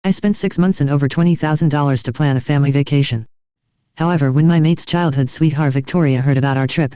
I spent 6 months and over $20,000 to plan a family vacation. However, when my mate's childhood sweetheart Victoria heard about our trip,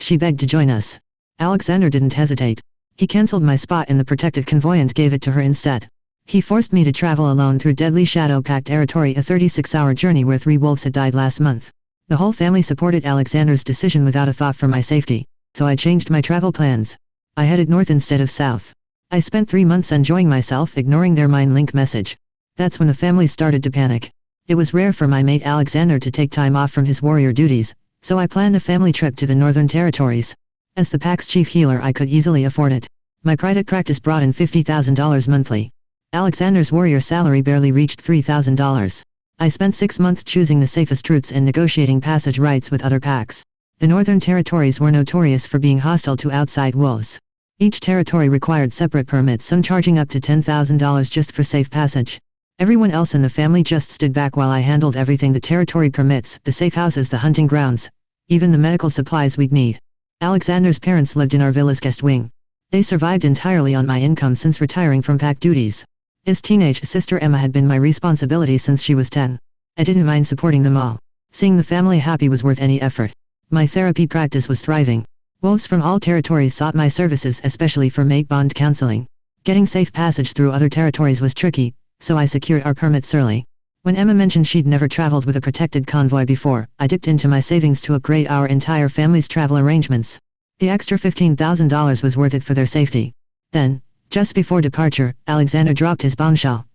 she begged to join us. Alexander didn't hesitate. He cancelled my spot in the protected convoy and gave it to her instead. He forced me to travel alone through deadly shadow-packed territory, a 36-hour journey where 3 wolves had died last month. The whole family supported Alexander's decision without a thought for my safety, so I changed my travel plans. I headed north instead of south. I spent 3 months enjoying myself, ignoring their mind link message. That's when the family started to panic. It was rare for my mate Alexander to take time off from his warrior duties, so I planned a family trip to the Northern Territories. As the pack's chief healer, I could easily afford it. My private practice brought in $50,000 monthly. Alexander's warrior salary barely reached $3,000. I spent 6 months choosing the safest routes and negotiating passage rights with other packs. The Northern Territories were notorious for being hostile to outside wolves. Each territory required separate permits, some charging up to $10,000 just for safe passage. Everyone else in the family just stood back while I handled everything: the territory permits, the safe houses, the hunting grounds, even the medical supplies we'd need. Alexander's parents lived in our villa's guest wing. They survived entirely on my income since retiring from pack duties. His teenage sister Emma had been my responsibility since she was 10. I didn't mind supporting them all. Seeing the family happy was worth any effort. My therapy practice was thriving. Wolves from all territories sought my services, especially for mate bond counseling. Getting safe passage through other territories was tricky, so I secured our permits early. When Emma mentioned she'd never traveled with a protected convoy before, I dipped into my savings to upgrade our entire family's travel arrangements. The extra $15,000 was worth it for their safety. Then, just before departure, Alexander dropped his bombshell.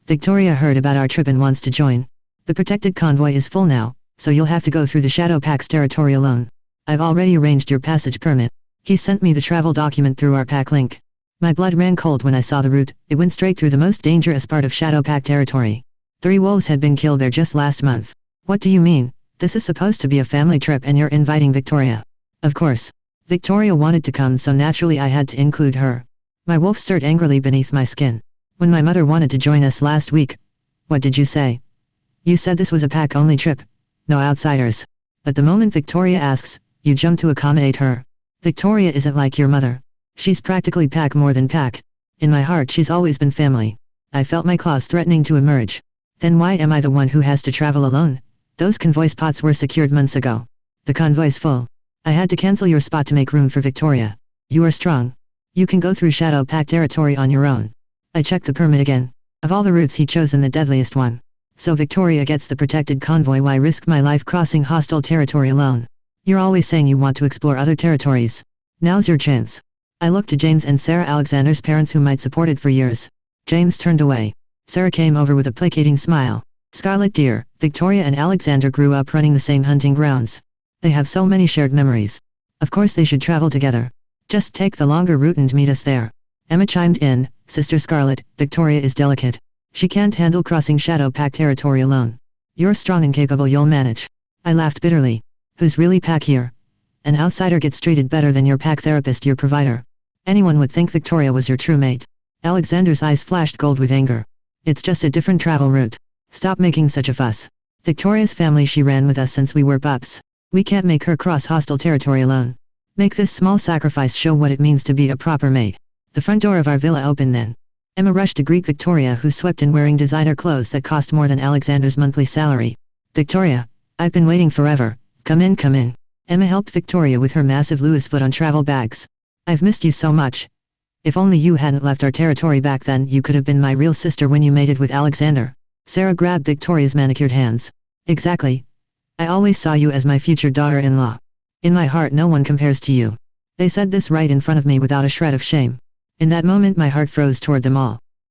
Victoria heard about our trip and wants to join. The protected convoy is full now, so you'll have to go through the Shadow Pack's territory alone. I've already arranged your passage permit. He sent me the travel document through our pack link. My blood ran cold when I saw the route. It went straight through the most dangerous part of Shadow Pack territory. 3 wolves had been killed there just last month. What do you mean? This is supposed to be a family trip and you're inviting Victoria? Of course. Victoria wanted to come, so naturally I had to include her. My wolf stirred angrily beneath my skin. When my mother wanted to join us last week. What did you say? You said this was a pack-only trip. No outsiders. But the moment Victoria asks, you jump to accommodate her. Victoria isn't like your mother. She's practically pack more than pack. In my heart she's always been family. I felt my claws threatening to emerge. Then why am I the one who has to travel alone? Those convoy spots were secured months ago. The convoy's full. I had to cancel your spot to make room for Victoria. You are strong. You can go through Shadow Pack territory on your own. I checked the permit again. Of all the routes he chosen the deadliest one. So Victoria gets the protected convoy. Why risk my life crossing hostile territory alone? You're always saying you want to explore other territories. Now's your chance. I looked to James and Sarah, Alexander's parents, whom I'd supported for years. James turned away. Sarah came over with a placating smile. Scarlet dear, Victoria and Alexander grew up running the same hunting grounds. They have so many shared memories. Of course they should travel together. Just take the longer route and meet us there. Emma chimed in, Sister Scarlet, Victoria is delicate. She can't handle crossing Shadow Pack territory alone. You're strong and capable, you'll manage. I laughed bitterly. Who's really pack here? An outsider gets treated better than your pack therapist, your provider. Anyone would think Victoria was your true mate. Alexander's eyes flashed gold with anger. It's just a different travel route. Stop making such a fuss. Victoria's family, she ran with us since we were pups. We can't make her cross hostile territory alone. Make this small sacrifice show what it means to be a proper mate. The front door of our villa opened then. Emma rushed to greet Victoria, who swept in wearing designer clothes that cost more than Alexander's monthly salary. Victoria, I've been waiting forever. Come in, come in. Emma helped Victoria with her massive Louis Vuitton travel bags. I've missed you so much. If only you hadn't left our territory back then, you could have been my real sister when you mated with Alexander. Sarah grabbed Victoria's manicured hands. Exactly. I always saw you as my future daughter-in-law. In my heart no one compares to you. They said this right in front of me without a shred of shame. In that moment my heart froze toward them all.